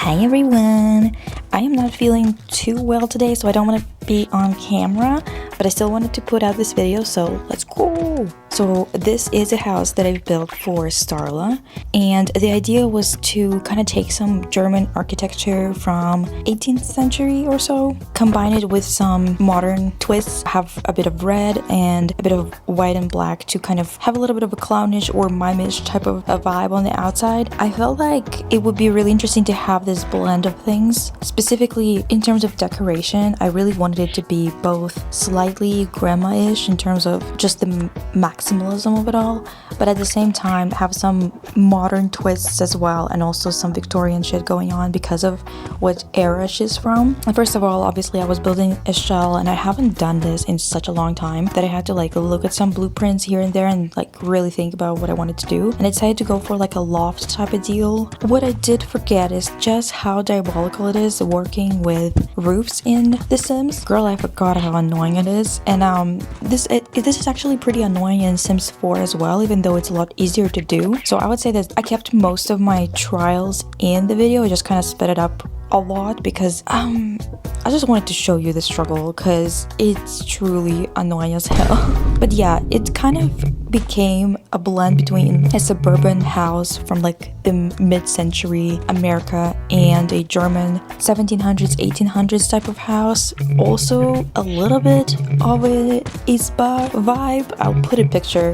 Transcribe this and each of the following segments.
Hi everyone! I am not feeling too well today, so I don't want to be on camera, but I still wanted to put out this video, so let's go! So this is a house that I've built for Starla, and the idea was to kind of take some German architecture from 18th century or so, combine it with some modern twists, have a bit of red and a bit of white and black to kind of have a little bit of a clownish or mime-ish type of a vibe on the outside. I felt like it would be really interesting to have this blend of things. Specifically, in terms of decoration, I really wanted it to be both slightly grandma-ish in terms of just the maximalism of it all, but at the same time have some modern twists as well, and also some Victorian shit going on because of what era she's from. And first of all, obviously I was building a shell, and I haven't done this in such a long time that I had to like look at some blueprints here and there and like really think about what I wanted to do, and I decided to go for like a loft type of deal. What I did forget is just how diabolical it is working with roofs in The Sims. Girl, I forgot how annoying it is, and this is actually pretty annoying in Sims 4 as well, even though it's a lot easier to do. So I would say that I kept most of my trials in the video. I just kind of sped it up a lot because I just wanted to show you the struggle because it's truly annoying as hell. But yeah, it kind of became a blend between a suburban house from like the mid-century America and a German 1700s 1800s type of house. Also a little bit of a ISBA vibe. I'll put a picture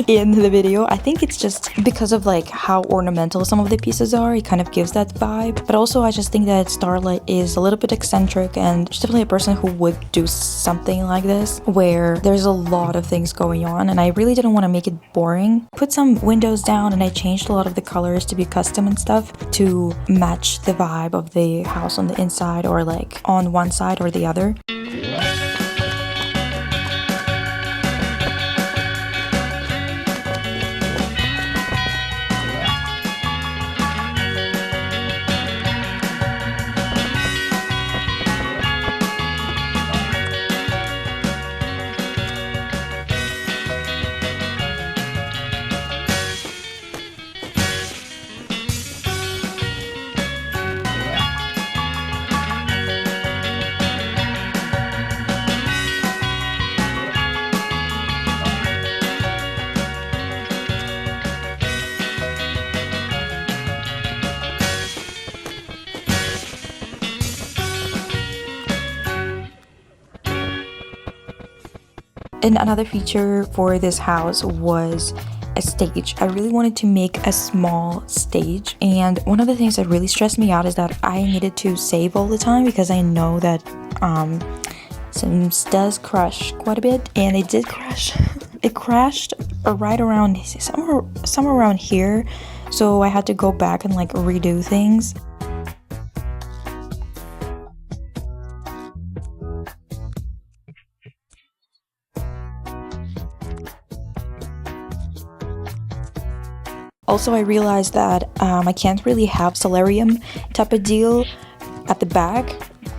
in the video. I think it's just because of like how ornamental some of the pieces are, it kind of gives that vibe. But also I just think that Starla is a little bit eccentric, and she's definitely a person who would do something like this where there's a lot of things going on, and I really didn't want to make it boring. Put some windows down, and I changed a lot of the colors to be custom and stuff to match the vibe of the house on the inside, or like on one side or the other. And another feature for this house was a stage. I really wanted to make a small stage, and one of the things that really stressed me out is that I needed to save all the time, because I know that Sims does crash quite a bit, and it did crash. It crashed right around somewhere around here, so I had to go back and like redo things. Also, I realized that I can't really have solarium type of deal at the back.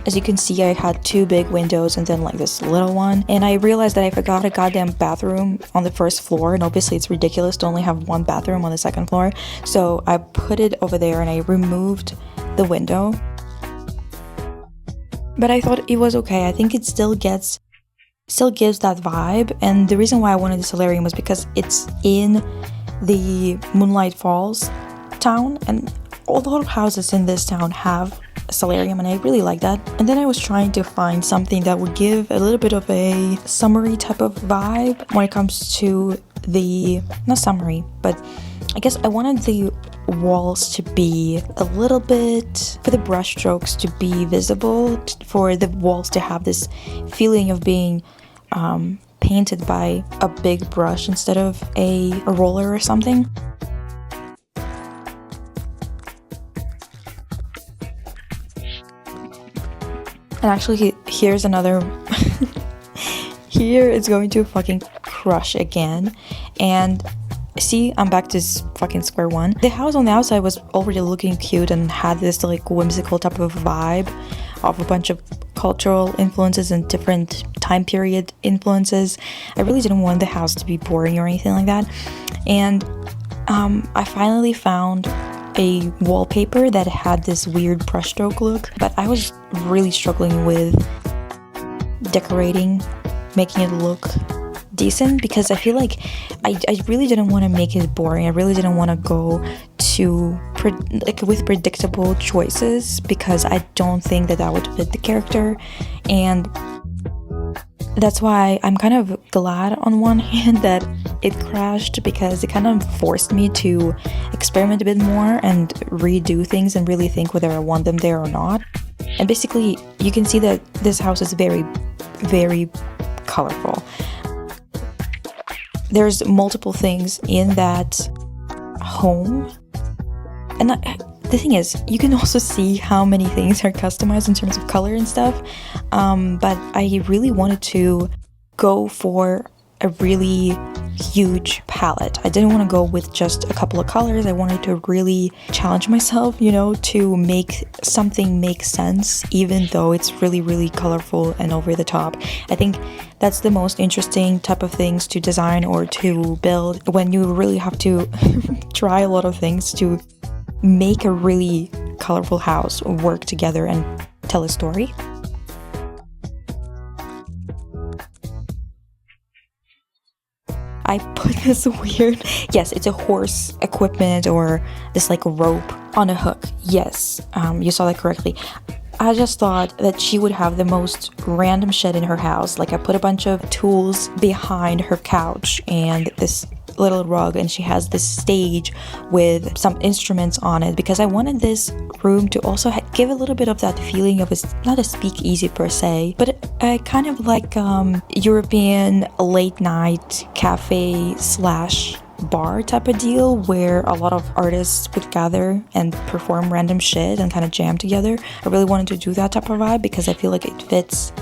As you can see, I had two big windows and then like this little one. And I realized that I forgot a goddamn bathroom on the first floor. And obviously it's ridiculous to only have one bathroom on the second floor. So I put it over there and I removed the window. But I thought it was okay. I think it still gives that vibe. And the reason why I wanted the solarium was because it's in the Moonlight Falls town, and a lot of houses in this town have a solarium, and I really like that. And then I was trying to find something that would give a little bit of a summery type of vibe when it comes to the, not summery, but I guess I wanted the walls to be a little bit, for the brush strokes to be visible, for the walls to have this feeling of being painted by a big brush instead of a roller or something. And actually, here's another here it's going to fucking crush again. And see, I'm back to fucking square one. The house on the outside was already looking cute and had this like whimsical type of vibe of a bunch of cultural influences and different time period influences. I really didn't want the house to be boring or anything like that. And I finally found a wallpaper that had this weird brushstroke look, but I was really struggling with decorating, making it look decent, because I feel like I really didn't want to make it boring. I really didn't want to go to with predictable choices, because I don't think that would fit the character. And that's why I'm kind of glad on one hand that it crashed, because it kind of forced me to experiment a bit more and redo things and really think whether I want them there or not. And basically you can see that this house is very, very colorful. There's multiple things in that home, and the thing is, you can also see how many things are customized in terms of color and stuff, but I really wanted to go for a really huge palette. I didn't want to go with just a couple of colors. I wanted to really challenge myself, you know, to make something make sense, even though it's really, really colorful and over the top. I think that's the most interesting type of things to design or to build, when you really have to try a lot of things to make a really colorful house work together and tell a story. I put this weird, yes, it's a horse equipment or this like rope on a hook. Yes, you saw that correctly. I just thought that she would have the most random shit in her house. Like, I put a bunch of tools behind her couch and this little rug, and she has this stage with some instruments on it, because I wanted this room to also give a little bit of that feeling of not a speakeasy per se, but a kind of like European late night cafe slash bar type of deal, where a lot of artists would gather and perform random shit and kind of jam together. I really wanted to do that type of vibe, because I feel like it fits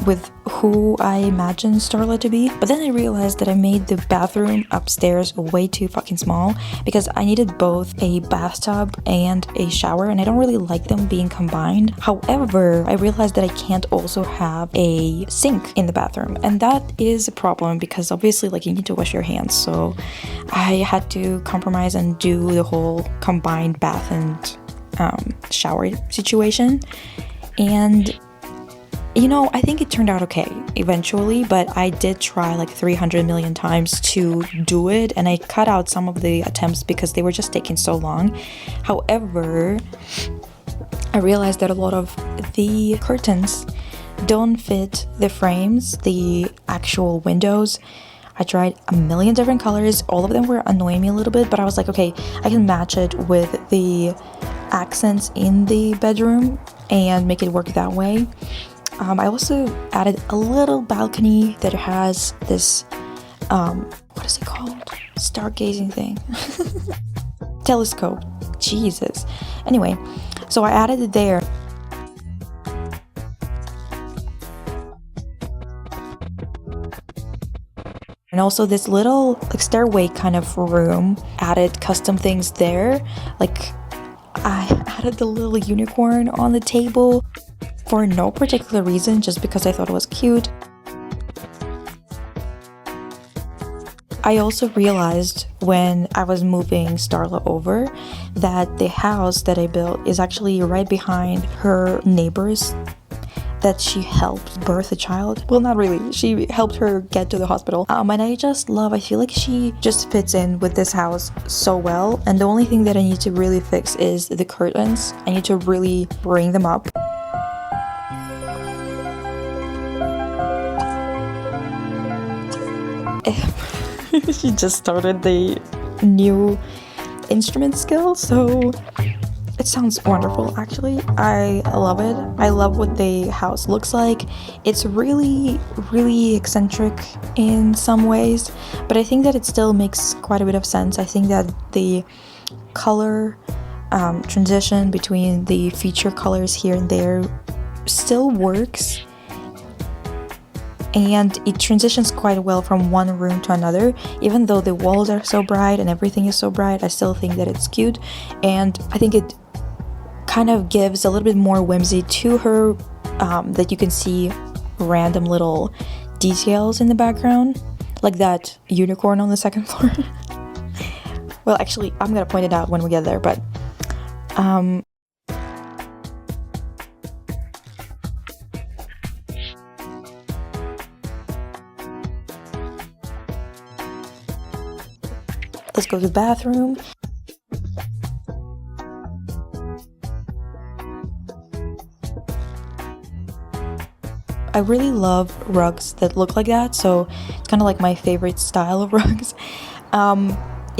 with who I imagine Starla to be. But then I realized that I made the bathroom upstairs way too fucking small, because I needed both a bathtub and a shower, and I don't really like them being combined. However, I realized that I can't also have a sink in the bathroom, and that is a problem, because obviously like you need to wash your hands. So I had to compromise and do the whole combined bath and shower situation. And you know, I think it turned out okay eventually, but I did try like 300 million times to do it, and I cut out some of the attempts because they were just taking so long. However, I realized that a lot of the curtains don't fit the frames, the actual windows. I tried a million different colors. All of them were annoying me a little bit, but I was like, okay, I can match it with the accents in the bedroom and make it work that way. I also added a little balcony that has this, what is it called? Stargazing thing. Telescope. Jesus. Anyway, so I added it there. And also this little like stairway kind of room, added custom things there. Like, I added the little unicorn on the table for no particular reason, just because I thought it was cute. I also realized when I was moving Starla over that the house that I built is actually right behind her neighbors that she helped birth a child. Well, not really. She helped her get to the hospital. And I feel like she just fits in with this house so well. And the only thing that I need to really fix is the curtains. I need to really bring them up. She just started the new instrument skill, so it sounds wonderful. Actually, I love it. I love what the house looks like. It's really, really eccentric in some ways, but I think that it still makes quite a bit of sense. I think that the color transition between the feature colors here and there still works, and it transitions quite well from one room to another. Even though the walls are so bright and everything is so bright, I still think that it's cute, and I think it kind of gives a little bit more whimsy to her, that you can see random little details in the background, like that unicorn on the second floor. Well, actually, I'm gonna point it out when we get there, but let's go to the bathroom. I really love rugs that look like that, so it's kind of like my favorite style of rugs.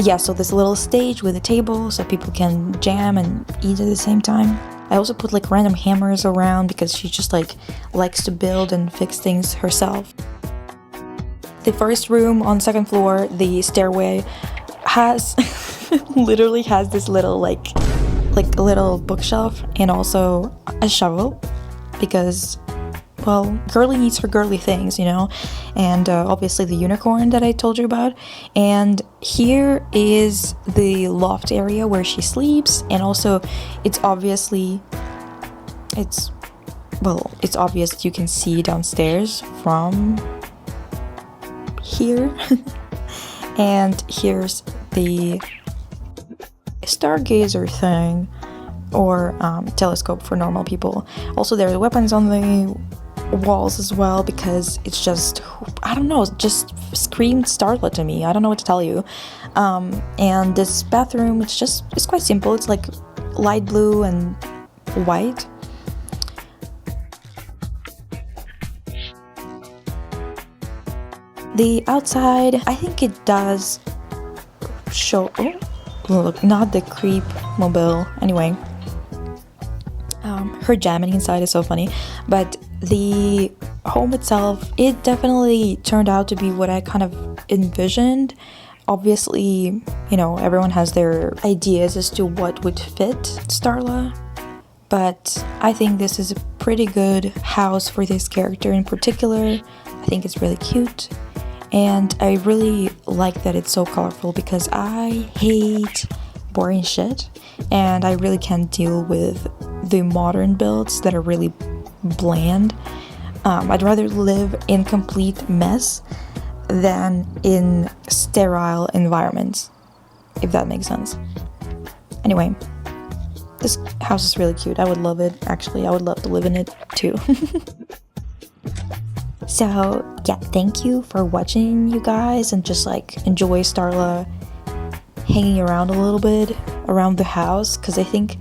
Yeah, so this little stage with a table so people can jam and eat at the same time. I also put like random hammers around because she just like likes to build and fix things herself. The first room on the second floor, the stairway, has literally has this little like a little bookshelf and also a shovel because, well, girly needs her girly things, you know, and obviously the unicorn that I told you about. And here is the loft area where she sleeps, and also it's obvious you can see downstairs from here. And here's the stargazer thing, or telescope for normal people. Also, there are weapons on the walls as well because it's just, I don't know, it just screamed Starla to me. I don't know what to tell you. And this bathroom, it's quite simple. It's like light blue and white. The outside, I think it does show, oh, look, not the creep mobile. Anyway, her jamming inside is so funny, but the home itself, it definitely turned out to be what I kind of envisioned. Obviously, you know, everyone has their ideas as to what would fit Starla, but I think this is a pretty good house for this character in particular. I think it's really cute, and I really like that it's so colorful because I hate boring shit, and I really can't deal with the modern builds that are really bland. I'd rather live in complete mess than in sterile environments, if that makes sense. Anyway, this house is really cute. I would love it. Actually, I would love to live in it too. So yeah, thank you for watching, you guys, and just like enjoy Starla hanging around a little bit around the house because I think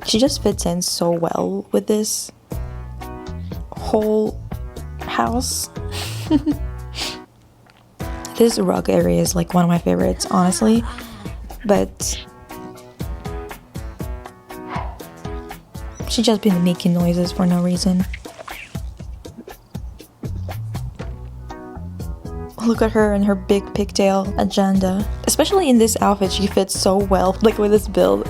she just fits in so well with this whole house. This rug area is like one of my favorites, honestly, but she's just been making noises for no reason. Look at her and her big pigtail agenda. Especially in this outfit, she fits so well, like with this build.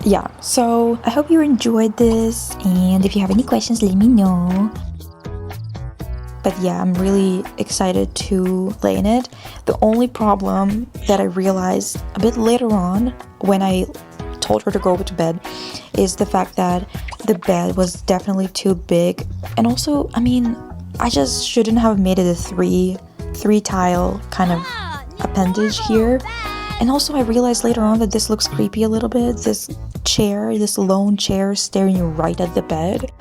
Yeah, so I hope you enjoyed this, and if you have any questions, let me know. But yeah, I'm really excited to play in it. The only problem that I realized a bit later on when I told her to go to bed is the fact that the bed was definitely too big. And also, I mean, I just shouldn't have made it a three tile kind of appendage here. And also I realized later on that this looks creepy a little bit. This chair, this lone chair staring right at the bed.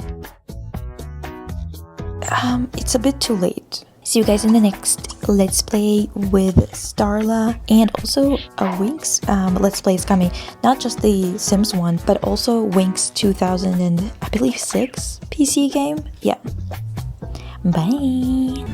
It's a bit too late. See you guys in the next Let's Play with Starla, and also a Winx Let's Play is coming. Not just the Sims one, but also Winx 2006 PC game. Yeah. Bye.